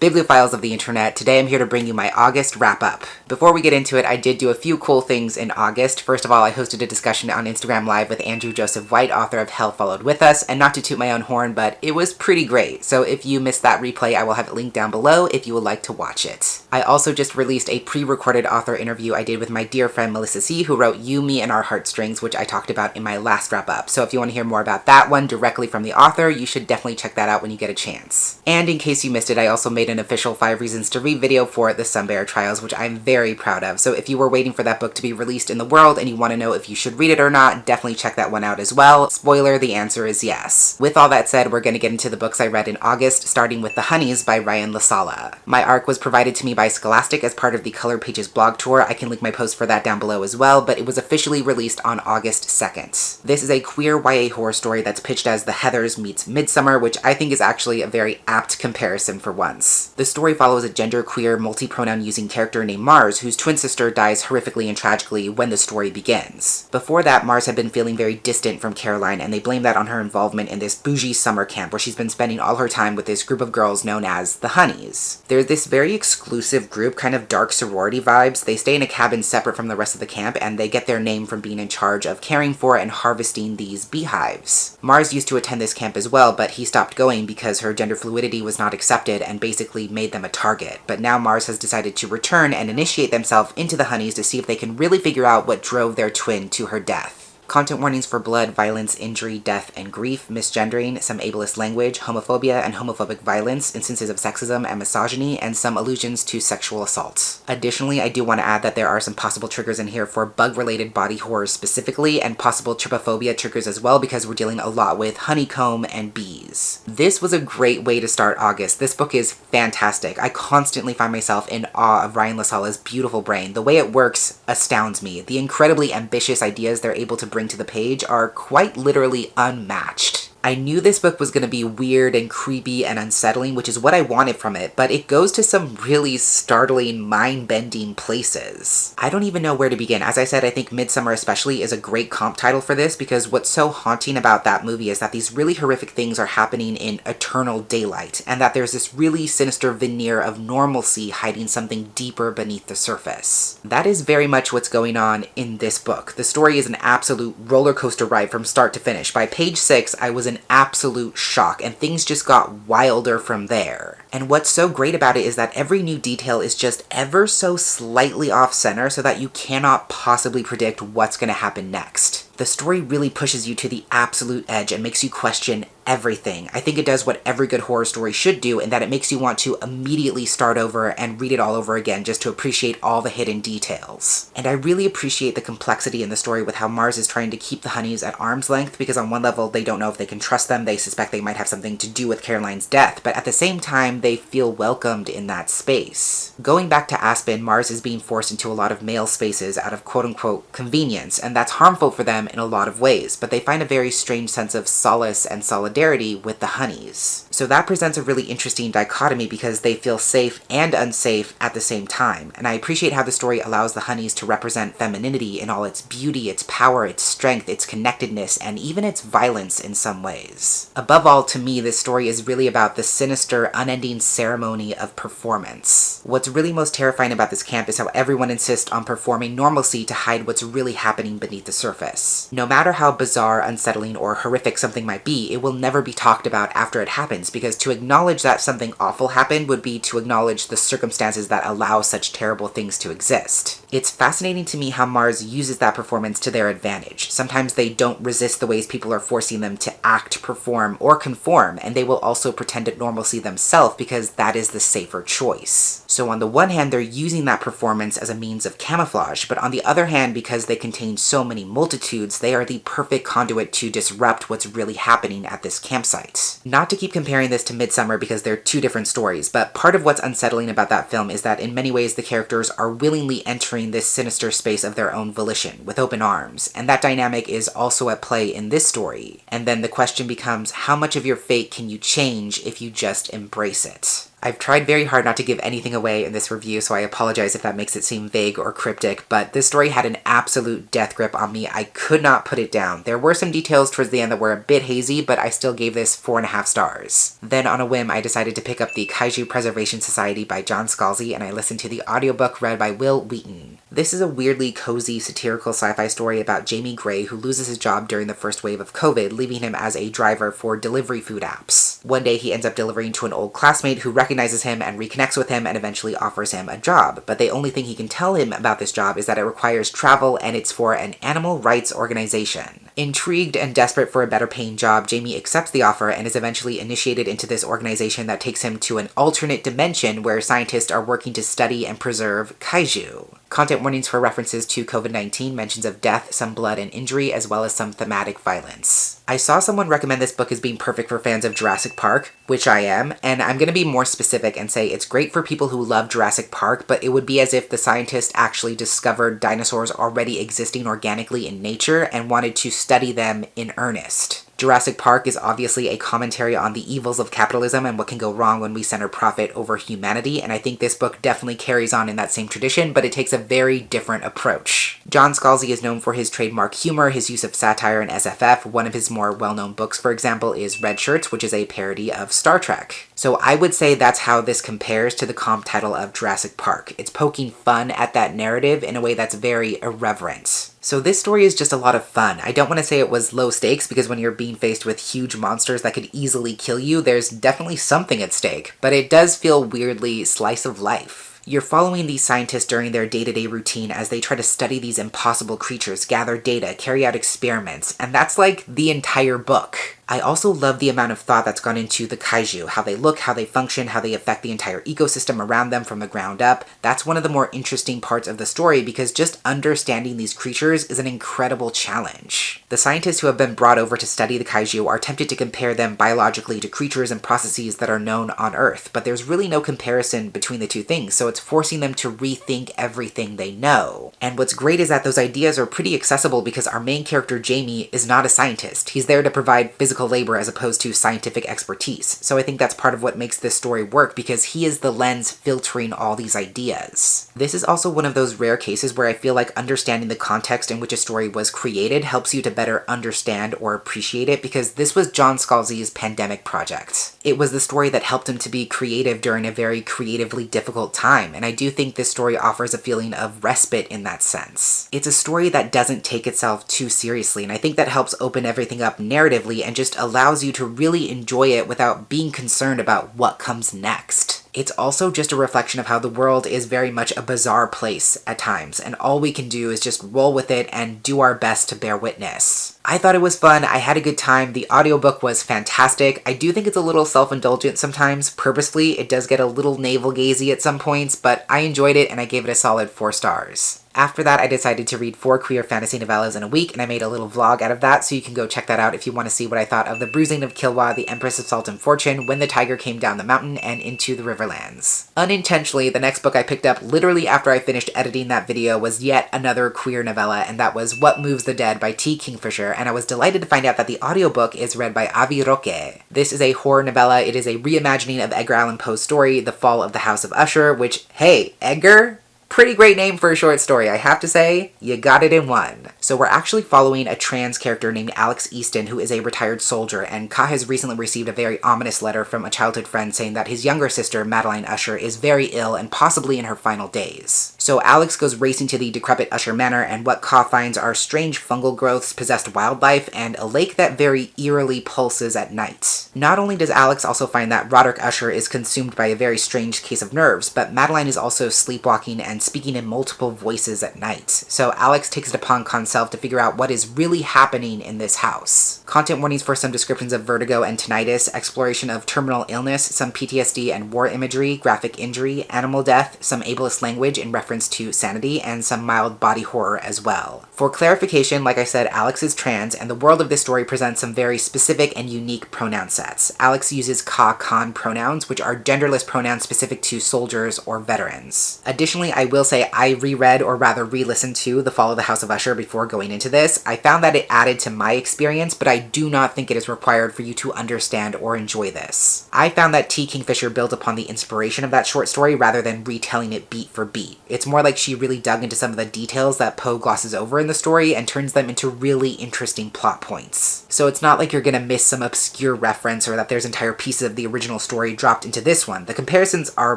Bibliophiles of the internet, today I'm here to bring you my August wrap-up. Before we get into it, I did do a few cool things in August. First of all, I hosted a discussion on Instagram Live with Andrew Joseph White, author of Hell Followed With Us, and not to toot my own horn, but it was pretty great. So if you missed that replay, I will have it linked down below if you would like to watch it. I also just released a pre-recorded author interview I did with my dear friend Melissa C, who wrote You, Me, and Our Heartstrings, which I talked about in my last wrap-up. So if you want to hear more about that one directly from the author, you should definitely check that out when you get a chance. And in case you missed it, I also made an official 5 Reasons to Read video for the Sunbearer Trials, which I'm very proud of. So if you were waiting for that book to be released in the world and you want to know if you should read it or not, definitely check that one out as well. Spoiler, the answer is yes. With all that said, we're going to get into the books I read in August, starting with The Honeys by Ryan LaSala. My arc was provided to me by Scholastic as part of the Color Pages blog tour. I can link my post for that down below as well, but it was officially released on August 2nd. This is a queer YA horror story that's pitched as The Heathers meets Midsummer, which I think is actually a very apt comparison for once. The story follows a genderqueer, multi-pronoun using character named Mars, whose twin sister dies horrifically and tragically when the story begins. Before that, Mars had been feeling very distant from Caroline, and they blame that on her involvement in this bougie summer camp where she's been spending all her time with this group of girls known as the Honeys. They're this very exclusive group, kind of dark sorority vibes. They stay in a cabin separate from the rest of the camp, and they get their name from being in charge of caring for and harvesting these beehives. Mars used to attend this camp as well, but he stopped going because her gender fluidity was not accepted and basically made them a target. But now Mars has decided to return and initiate themselves into the Honeys to see if they can really figure out what drove their twin to her death. Content warnings for blood, violence, injury, death, and grief, misgendering, some ableist language, homophobia and homophobic violence, instances of sexism and misogyny, and some allusions to sexual assault. Additionally, I do want to add that there are some possible triggers in here for bug-related body horror specifically, and possible trypophobia triggers as well, because we're dealing a lot with honeycomb and bees. This was a great way to start August. This book is fantastic. I constantly find myself in awe of Ryan LaSala's beautiful brain. The way it works astounds me. The incredibly ambitious ideas they're able to bring to the page are quite literally unmatched. I knew this book was going to be weird and creepy and unsettling, which is what I wanted from it, but it goes to some really startling, mind-bending places. I don't even know where to begin. As I said, I think Midsummer especially is a great comp title for this, because what's so haunting about that movie is that these really horrific things are happening in eternal daylight, and that there's this really sinister veneer of normalcy hiding something deeper beneath the surface. That is very much what's going on in this book. The story is an absolute roller coaster ride from start to finish. By page 6, I was in absolute shock, and things just got wilder from there. And what's so great about it is that every new detail is just ever so slightly off-center so that you cannot possibly predict what's going to happen next. The story really pushes you to the absolute edge and makes you question everything. I think it does what every good horror story should do, in that it makes you want to immediately start over and read it all over again just to appreciate all the hidden details. And I really appreciate the complexity in the story with how Mars is trying to keep the Honeys at arm's length, because on one level they don't know if they can trust them, they suspect they might have something to do with Caroline's death, but at the same time they feel welcomed in that space. Going back to Aspen, Mars is being forced into a lot of male spaces out of quote-unquote convenience, and that's harmful for them in a lot of ways, but they find a very strange sense of solace and solidarity with the Honeys. So that presents a really interesting dichotomy, because they feel safe and unsafe at the same time, and I appreciate how the story allows the Honeys to represent femininity in all its beauty, its power, its strength, its connectedness, and even its violence in some ways. Above all, to me, this story is really about the sinister, unending ceremony of performance. What's really most terrifying about this camp is how everyone insists on performing normalcy to hide what's really happening beneath the surface. No matter how bizarre, unsettling, or horrific something might be, it will never be talked about after it happens, because to acknowledge that something awful happened would be to acknowledge the circumstances that allow such terrible things to exist. It's fascinating to me how Mars uses that performance to their advantage. Sometimes they don't resist the ways people are forcing them to act, perform, or conform, and they will also pretend at normalcy themselves because that is the safer choice. So on the one hand, they're using that performance as a means of camouflage, but on the other hand, because they contain so many multitudes, they are the perfect conduit to disrupt what's really happening at this campsite. Not to keep comparing this to Midsummer because they're two different stories, but part of what's unsettling about that film is that in many ways the characters are willingly entering this sinister space of their own volition, with open arms, and that dynamic is also at play in this story. And then the question becomes, how much of your fate can you change if you just embrace it? I've tried very hard not to give anything away in this review, so I apologize if that makes it seem vague or cryptic, but this story had an absolute death grip on me. I could not put it down. There were some details towards the end that were a bit hazy, but I still gave this 4.5 stars. Then on a whim, I decided to pick up the Kaiju Preservation Society by John Scalzi, and I listened to the audiobook read by Wil Wheaton. This is a weirdly cozy, satirical sci-fi story about Jamie Gray, who loses his job during the first wave of COVID, leaving him as a driver for delivery food apps. One day he ends up delivering to an old classmate who recognizes him and reconnects with him and eventually offers him a job. But the only thing he can tell him about this job is that it requires travel and it's for an animal rights organization. Intrigued and desperate for a better paying job, Jamie accepts the offer and is eventually initiated into this organization that takes him to an alternate dimension where scientists are working to study and preserve kaiju. Content warnings for references to COVID-19, mentions of death, some blood and injury, as well as some thematic violence. I saw someone recommend this book as being perfect for fans of Jurassic Park, which I am, and I'm going to be more specific and say it's great for people who love Jurassic Park, but it would be as if the scientists actually discovered dinosaurs already existing organically in nature and wanted to study them in earnest. Jurassic Park is obviously a commentary on the evils of capitalism and what can go wrong when we center profit over humanity, and I think this book definitely carries on in that same tradition, but it takes a very different approach. John Scalzi is known for his trademark humor, his use of satire and SFF. One of his more well-known books, for example, is Red Shirts, which is a parody of Star Trek. So I would say that's how this compares to the comp title of Jurassic Park. It's poking fun at that narrative in a way that's very irreverent. So this story is just a lot of fun. I don't want to say it was low stakes, because when you're being faced with huge monsters that could easily kill you, there's definitely something at stake, but it does feel weirdly slice of life. You're following these scientists during their day-to-day routine as they try to study these impossible creatures, gather data, carry out experiments, and that's like the entire book. I also love the amount of thought that's gone into the kaiju, how they look, how they function, how they affect the entire ecosystem around them from the ground up. That's one of the more interesting parts of the story, because just understanding these creatures is an incredible challenge. The scientists who have been brought over to study the kaiju are tempted to compare them biologically to creatures and processes that are known on Earth, but there's really no comparison between the two things, so it's forcing them to rethink everything they know. And what's great is that those ideas are pretty accessible because our main character, Jamie, is not a scientist. He's there to provide physical labor as opposed to scientific expertise. So I think that's part of what makes this story work, because he is the lens filtering all these ideas. This is also one of those rare cases where I feel like understanding the context in which a story was created helps you to better understand or appreciate it, because this was John Scalzi's pandemic project. It was the story that helped him to be creative during a very creatively difficult time, and I do think this story offers a feeling of respite in that sense. It's a story that doesn't take itself too seriously, and I think that helps open everything up narratively and just allows you to really enjoy it without being concerned about what comes next. It's also just a reflection of how the world is very much a bizarre place at times, and all we can do is just roll with it and do our best to bear witness. I thought it was fun, I had a good time, the audiobook was fantastic. I do think it's a little self-indulgent sometimes, purposefully. It does get a little navel-gazy at some points, but I enjoyed it and I gave it a solid 4 stars. After that, I decided to read 4 queer fantasy novellas in a week, and I made a little vlog out of that, so you can go check that out if you want to see what I thought of The Bruising of Killua, The Empress of Salt and Fortune, When the Tiger Came Down the Mountain, and Into the Riverlands. Unintentionally, the next book I picked up literally after I finished editing that video was yet another queer novella, and that was What Moves the Dead by T. Kingfisher, and I was delighted to find out that the audiobook is read by Avi Roque. This is a horror novella. It is a reimagining of Edgar Allan Poe's story, The Fall of the House of Usher, which, hey, Edgar? Pretty great name for a short story, I have to say. You got it in one. So we're actually following a trans character named Alex Easton, who is a retired soldier, and Ka has recently received a very ominous letter from a childhood friend saying that his younger sister, Madeline Usher, is very ill and possibly in her final days. So Alex goes racing to the decrepit Usher Manor, and what Ka finds are strange fungal growths, possessed wildlife, and a lake that very eerily pulses at night. Not only does Alex also find that Roderick Usher is consumed by a very strange case of nerves, but Madeline is also sleepwalking and speaking in multiple voices at night. So Alex takes it upon himself to figure out what is really happening in this house. Content warnings for some descriptions of vertigo and tinnitus, exploration of terminal illness, some PTSD and war imagery, graphic injury, animal death, some ableist language in reference to sanity, and some mild body horror as well. For clarification, like I said, Alex is trans, and the world of this story presents some very specific and unique pronoun sets. Alex uses ka-kan pronouns, which are genderless pronouns specific to soldiers or veterans. Additionally, I will say I reread, or rather re-listened to, The Fall of the House of Usher before before going into this. I found that it added to my experience, but I do not think it is required for you to understand or enjoy this. I found that T. Kingfisher built upon the inspiration of that short story rather than retelling it beat for beat. It's more like she really dug into some of the details that Poe glosses over in the story and turns them into really interesting plot points. So it's not like you're gonna miss some obscure reference or that there's entire pieces of the original story dropped into this one. The comparisons are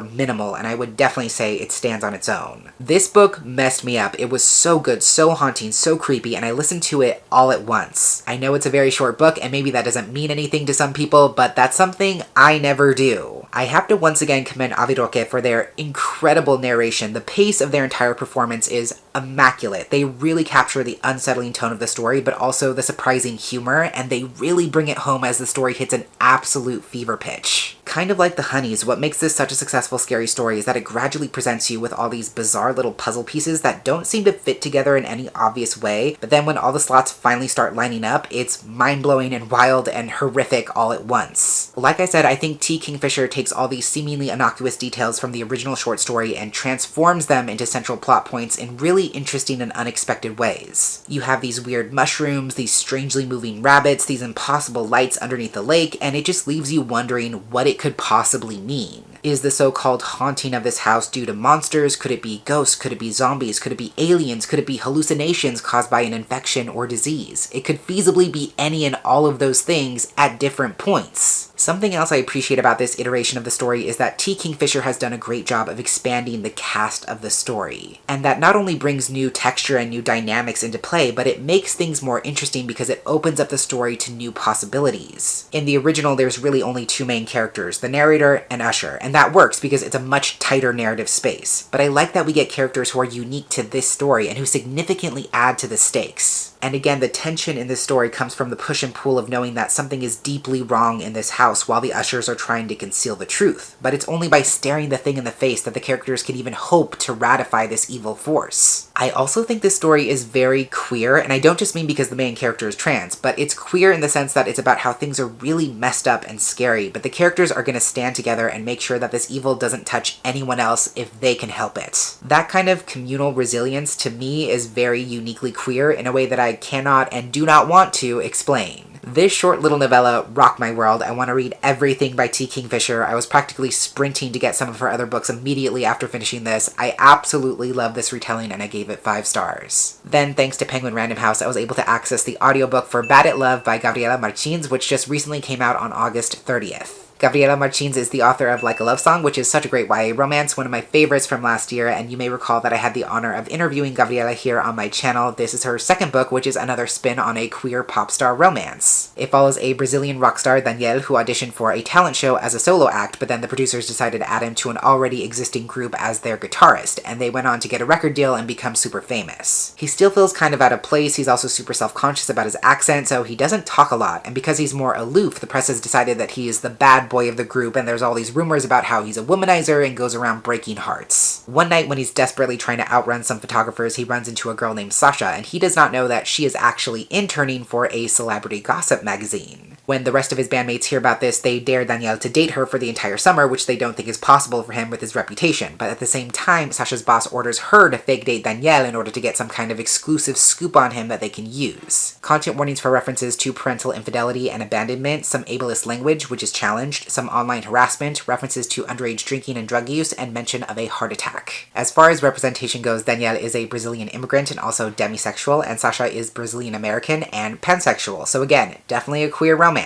minimal, and I would definitely say it stands on its own. This book messed me up. It was so good, so haunting, so creepy, and I listened to it all at once. I know it's a very short book, and maybe that doesn't mean anything to some people, but that's something I never do. I have to once again commend Avi Roque for their incredible narration. The pace of their entire performance is immaculate. They really capture the unsettling tone of the story, but also the surprising humor, and they really bring it home as the story hits an absolute fever pitch. Kind of like The Honeys, what makes this such a successful scary story is that it gradually presents you with all these bizarre little puzzle pieces that don't seem to fit together in any obvious way, but then when all the slots finally start lining up, it's mind-blowing and wild and horrific all at once. Like I said, I think T. Kingfisher takes all these seemingly innocuous details from the original short story and transforms them into central plot points in really interesting and unexpected ways. You have these weird mushrooms, these strangely moving rabbits, these impossible lights underneath the lake, and it just leaves you wondering what it could possibly mean. Is the so-called haunting of this house due to monsters? Could it be ghosts? Could it be zombies? Could it be aliens? Could it be hallucinations caused by an infection or disease? It could feasibly be any and all of those things at different points. Something else I appreciate about this iteration of the story is that T. Kingfisher has done a great job of expanding the cast of the story. And that not only brings new texture and new dynamics into play, but it makes things more interesting because it opens up the story to new possibilities. In the original, there's really only two main characters, the narrator and Usher, and that works because it's a much tighter narrative space. But I like that we get characters who are unique to this story and who significantly add to the stakes. And again, the tension in this story comes from the push and pull of knowing that something is deeply wrong in this house while the Ushers are trying to conceal the truth. But it's only by staring the thing in the face that the characters can even hope to ratify this evil force. I also think this story is very queer, and I don't just mean because the main character is trans, but it's queer in the sense that it's about how things are really messed up and scary, but the characters are going to stand together and make sure that this evil doesn't touch anyone else if they can help it. That kind of communal resilience to me is very uniquely queer in a way that I cannot and do not want to explain. This short little novella rocked my world. I want to read everything by T. Kingfisher. I was practically sprinting to get some of her other books immediately after finishing this. I absolutely love this retelling and I gave it 5 stars. Then, thanks to Penguin Random House, I was able to access the audiobook for Bad at Love by Gabriela Martins, which just recently came out on August 30th. Gabriela Martins is the author of Like a Love Song, which is such a great YA romance, one of my favorites from last year, and you may recall that I had the honor of interviewing Gabriela here on my channel. This is her second book, which is another spin on a queer pop star romance. It follows a Brazilian rock star, Daniel, who auditioned for a talent show as a solo act, but then the producers decided to add him to an already existing group as their guitarist, and they went on to get a record deal and become super famous. He still feels kind of out of place. He's also super self-conscious about his accent, so he doesn't talk a lot, and because he's more aloof, the press has decided that he is the bad boy of the group, and there's all these rumors about how he's a womanizer and goes around breaking hearts. One night when he's desperately trying to outrun some photographers, he runs into a girl named Sasha, and he does not know that she is actually interning for a celebrity gossip magazine. When the rest of his bandmates hear about this, they dare Daniel to date her for the entire summer, which they don't think is possible for him with his reputation. But at the same time, Sasha's boss orders her to fake date Daniel in order to get some kind of exclusive scoop on him that they can use. Content warnings for references to parental infidelity and abandonment, some ableist language, which is challenged, some online harassment, references to underage drinking and drug use, and mention of a heart attack. As far as representation goes, Daniel is a Brazilian immigrant and also demisexual, and Sasha is Brazilian American and pansexual, so again, definitely a queer romance.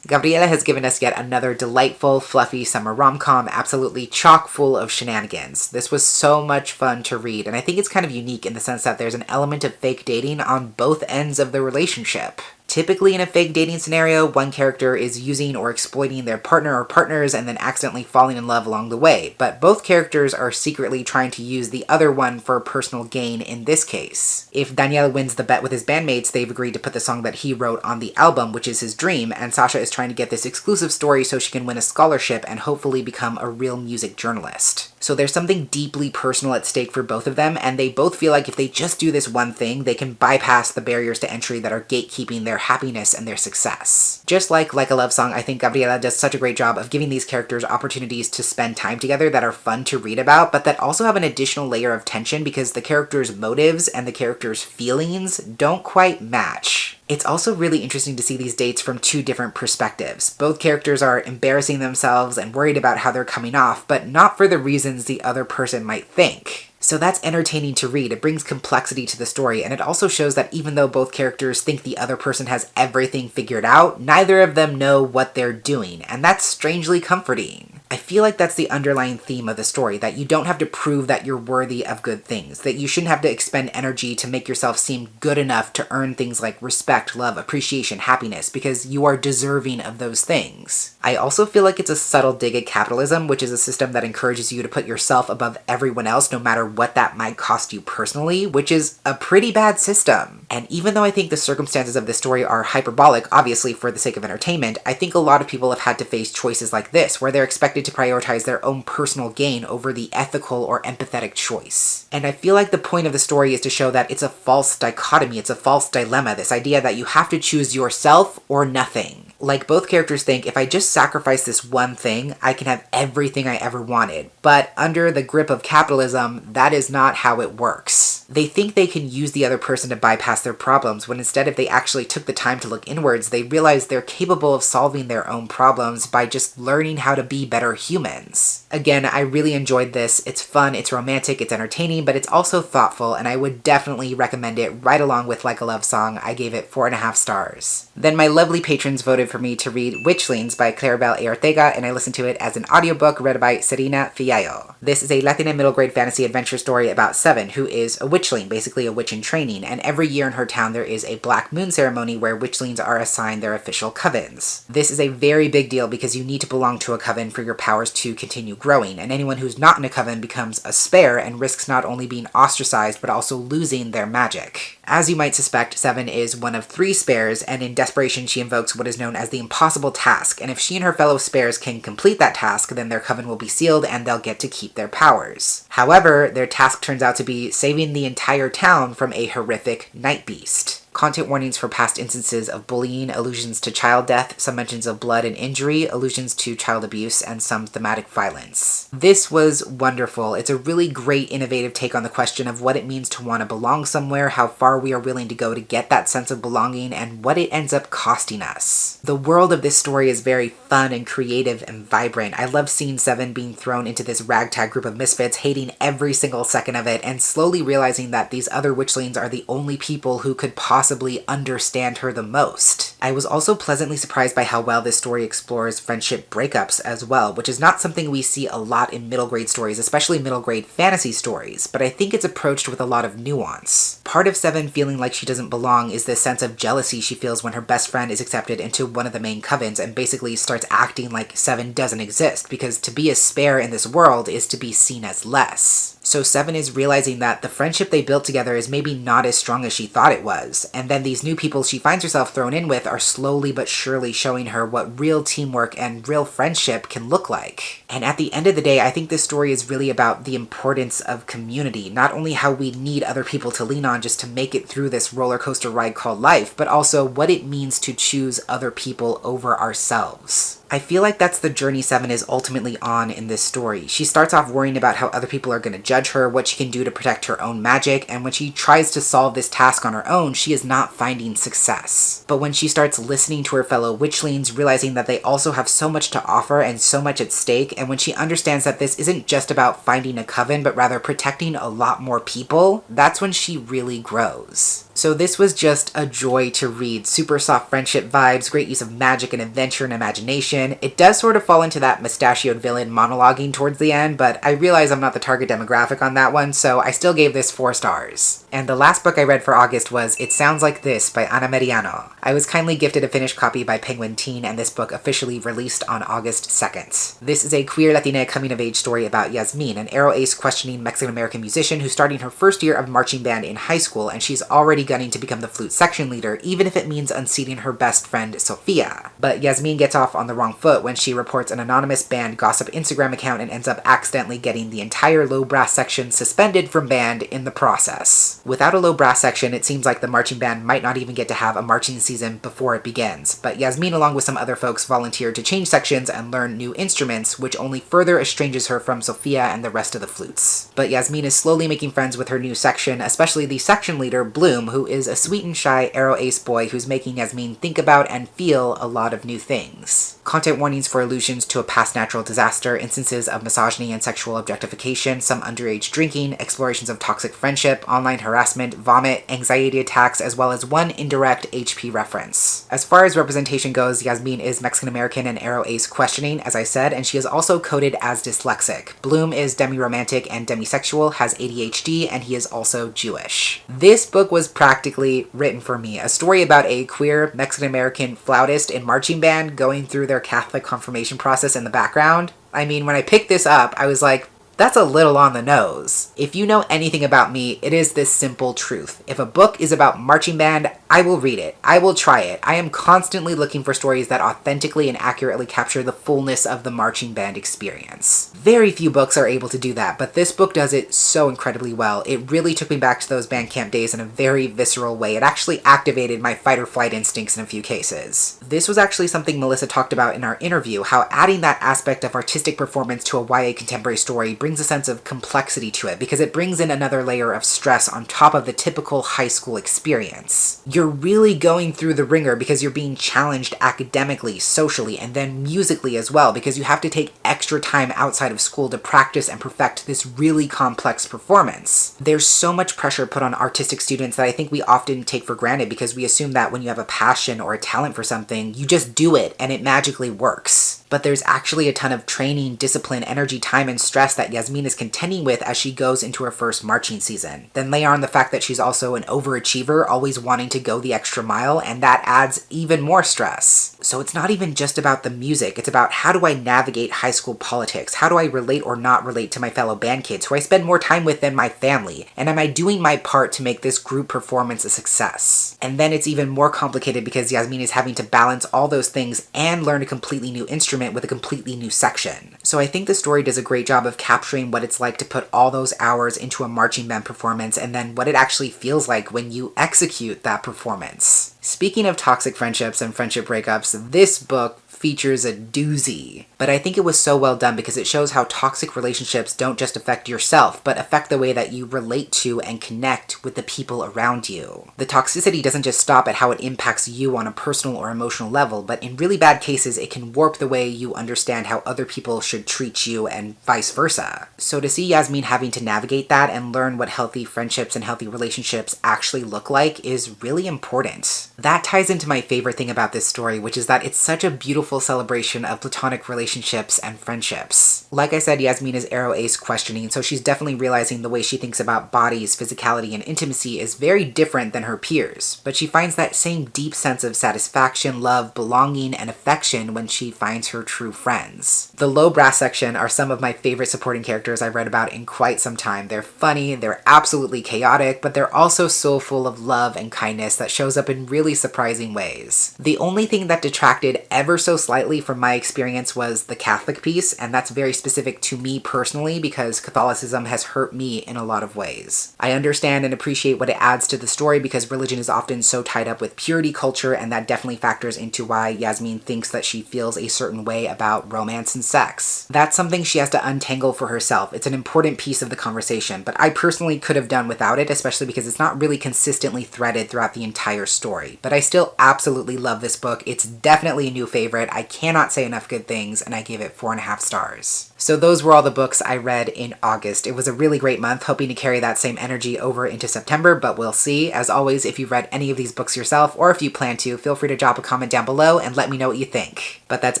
Gabriela has given us yet another delightful, fluffy summer rom-com, absolutely chock full of shenanigans. This was so much fun to read, and I think it's kind of unique in the sense that there's an element of fake dating on both ends of the relationship. Typically in a fake dating scenario, one character is using or exploiting their partner or partners and then accidentally falling in love along the way, but both characters are secretly trying to use the other one for personal gain in this case. If Daniel wins the bet with his bandmates, they've agreed to put the song that he wrote on the album, which is his dream, and Sasha is trying to get this exclusive story so she can win a scholarship and hopefully become a real music journalist. So there's something deeply personal at stake for both of them, and they both feel like if they just do this one thing, they can bypass the barriers to entry that are gatekeeping their happiness and their success. Just like a Love Song, I think Gabriela does such a great job of giving these characters opportunities to spend time together that are fun to read about, but that also have an additional layer of tension because the characters' motives and the characters' feelings don't quite match. It's also really interesting to see these dates from two different perspectives. Both characters are embarrassing themselves and worried about how they're coming off, but not for the reasons the other person might think. So that's entertaining to read. It brings complexity to the story, and it also shows that even though both characters think the other person has everything figured out, neither of them know what they're doing, and that's strangely comforting. I feel like that's the underlying theme of the story, that you don't have to prove that you're worthy of good things, that you shouldn't have to expend energy to make yourself seem good enough to earn things like respect, love, appreciation, happiness, because you are deserving of those things. I also feel like it's a subtle dig at capitalism, which is a system that encourages you to put yourself above everyone else, no matter what that might cost you personally, which is a pretty bad system. And even though I think the circumstances of this story are hyperbolic, obviously for the sake of entertainment, I think a lot of people have had to face choices like this, where they're expected to prioritize their own personal gain over the ethical or empathetic choice. And I feel like the point of the story is to show that it's a false dichotomy, it's a false dilemma, this idea that you have to choose yourself or nothing. Like, both characters think, if I just sacrifice this one thing, I can have everything I ever wanted. But under the grip of capitalism, that is not how it works. They think they can use the other person to bypass their problems, when instead if they actually took the time to look inwards, they realize they're capable of solving their own problems by just learning how to be better humans. Again, I really enjoyed this. It's fun, it's romantic, it's entertaining, but it's also thoughtful, and I would definitely recommend it right along with Like a Love Song. I gave it 4.5 stars. Then my lovely patrons voted for me to read Witchlings by Claribel A. Ortega, and I listened to it as an audiobook read by Serena Fiallo. This is a Latina middle grade fantasy adventure story about Seven, who is a witchling, basically a witch in training, and every year in her town there is a black moon ceremony where witchlings are assigned their official covens. This is a very big deal because you need to belong to a coven for your powers to continue growing, and anyone who's not in a coven becomes a spare and risks not only being ostracized but also losing their magic. As you might suspect, Seven is one of 3 spares, and in desperation she invokes what is known as the impossible task, and if she and her fellow spares can complete that task, then their coven will be sealed and they'll get to keep their powers. However, their task turns out to be saving the entire town from a horrific night beast. Content warnings for past instances of bullying, allusions to child death, some mentions of blood and injury, allusions to child abuse, and some thematic violence. This was wonderful. It's a really great, innovative take on the question of what it means to want to belong somewhere, how far we are willing to go to get that sense of belonging, and what it ends up costing us. The world of this story is very fun and creative and vibrant. I love seeing Seven being thrown into this ragtag group of misfits, hating every single second of it, and slowly realizing that these other witchlings are the only people who could possibly understand her the most. I was also pleasantly surprised by how well this story explores friendship breakups as well, which is not something we see a lot in middle grade stories, especially middle grade fantasy stories, but I think it's approached with a lot of nuance. Part of Seven feeling like she doesn't belong is this sense of jealousy she feels when her best friend is accepted into one of the main covens and basically starts acting like Seven doesn't exist, because to be a spare in this world is to be seen as less. So Seven is realizing that the friendship they built together is maybe not as strong as she thought it was, and then these new people she finds herself thrown in with are slowly but surely showing her what real teamwork and real friendship can look like. And at the end of the day, I think this story is really about the importance of community, not only how we need other people to lean on just to make it through this roller coaster ride called life, but also what it means to choose other people over ourselves. I feel like that's the journey Seven is ultimately on in this story. She starts off worrying about how other people are going to judge her, what she can do to protect her own magic, and when she tries to solve this task on her own, she is not finding success. But when she starts listening to her fellow witchlings, realizing that they also have so much to offer and so much at stake, and when she understands that this isn't just about finding a coven, but rather protecting a lot more people, that's when she really grows. So this was just a joy to read. Super soft friendship vibes, great use of magic and adventure and imagination. It does sort of fall into that mustachioed villain monologuing towards the end, but I realize I'm not the target demographic on that one, so I still gave this 4 stars. And the last book I read for August was It Sounds Like This by Ana Meriano. I was kindly gifted a finished copy by Penguin Teen, and this book officially released on August 2nd. This is a queer Latina coming-of-age story about Yasmin, an Aero Ace questioning Mexican-American musician who's starting her first year of marching band in high school, and she's already desperately gunning to become the flute section leader, even if it means unseating her best friend, Sophia. But Yasmin gets off on the wrong foot when she reports an anonymous band gossip Instagram account and ends up accidentally getting the entire low brass section suspended from band in the process. Without a low brass section, it seems like the marching band might not even get to have a marching season before it begins, but Yasmin, along with some other folks, volunteered to change sections and learn new instruments, which only further estranges her from Sophia and the rest of the flutes. But Yasmin is slowly making friends with her new section, especially the section leader, Bloom, who is a sweet and shy Aero Ace boy who's making Yasmin think about and feel a lot of new things. Content warnings for allusions to a past natural disaster, instances of misogyny and sexual objectification, some underage drinking, explorations of toxic friendship, online harassment, vomit, anxiety attacks, as well as one indirect HP reference. As far as representation goes, Yasmin is Mexican American and Aero Ace questioning, as I said, and she is also coded as dyslexic. Bloom is demi-romantic and demisexual, has ADHD, and he is also Jewish. This book was practically written for me, a story about a queer Mexican American flautist and marching band going through their Catholic confirmation process in the background. I mean, when I picked this up, I was like, that's a little on the nose. If you know anything about me, it is this simple truth. If a book is about marching band, I will read it. I will try it. I am constantly looking for stories that authentically and accurately capture the fullness of the marching band experience. Very few books are able to do that, but this book does it so incredibly well. It really took me back to those band camp days in a very visceral way. It actually activated my fight or flight instincts in a few cases. This was actually something Melissa talked about in our interview, how adding that aspect of artistic performance to a YA contemporary story brings a sense of complexity to it, because it brings in another layer of stress on top of the typical high school experience. You're really going through the ringer because you're being challenged academically, socially, and then musically as well, because you have to take extra time outside of school to practice and perfect this really complex performance. There's so much pressure put on artistic students that I think we often take for granted, because we assume that when you have a passion or a talent for something, you just do it and it magically works. But there's actually a ton of training, discipline, energy, time, and stress that Yasmin is contending with as she goes into her first marching season. Then layer on the fact that she's also an overachiever, always wanting to go the extra mile, and that adds even more stress. So it's not even just about the music, it's about how do I navigate high school politics? How do I relate or not relate to my fellow band kids who I spend more time with than my family? And am I doing my part to make this group performance a success? And then it's even more complicated because Yasmin is having to balance all those things and learn a completely new instrument with a completely new section. So I think the story does a great job of capturing what it's like to put all those hours into a marching band performance, and then what it actually feels like when you execute that performance. Speaking of toxic friendships and friendship breakups, this book features a doozy. But I think it was so well done because it shows how toxic relationships don't just affect yourself, but affect the way that you relate to and connect with the people around you. The toxicity doesn't just stop at how it impacts you on a personal or emotional level, but in really bad cases, it can warp the way you understand how other people should treat you and vice versa. So to see Yasmin having to navigate that and learn what healthy friendships and healthy relationships actually look like is really important. That ties into my favorite thing about this story, which is that it's such a beautiful celebration of platonic relationships and friendships. Like I said, Yasmin is Aero Ace questioning, so she's definitely realizing the way she thinks about bodies, physicality, and intimacy is very different than her peers, but she finds that same deep sense of satisfaction, love, belonging, and affection when she finds her true friends. The low brass section are some of my favorite supporting characters I've read about in quite some time. They're funny, they're absolutely chaotic, but they're also so full of love and kindness that shows up in really surprising ways. The only thing that detracted ever so slightly from my experience was the Catholic piece, and that's very specific to me personally because Catholicism has hurt me in a lot of ways. I understand and appreciate what it adds to the story because religion is often so tied up with purity culture, and that definitely factors into why Yasmin thinks that she feels a certain way about romance and sex. That's something she has to untangle for herself. It's an important piece of the conversation, but I personally could have done without it, especially because it's not really consistently threaded throughout the entire story. But I still absolutely love this book. It's definitely a new favorite. I cannot say enough good things, and I gave it 4.5 stars. So those were all the books I read in August. It was a really great month, hoping to carry that same energy over into September, but we'll see. As always, if you've read any of these books yourself, or if you plan to, feel free to drop a comment down below and let me know what you think. But that's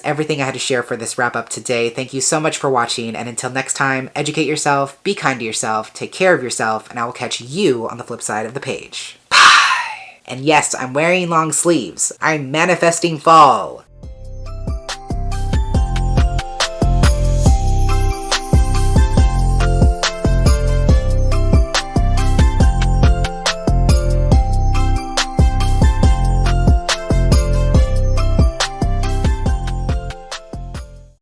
everything I had to share for this wrap up today. Thank you so much for watching, and until next time, educate yourself, be kind to yourself, take care of yourself, and I will catch you on the flip side of the page. Bye! And yes, I'm wearing long sleeves. I'm manifesting fall.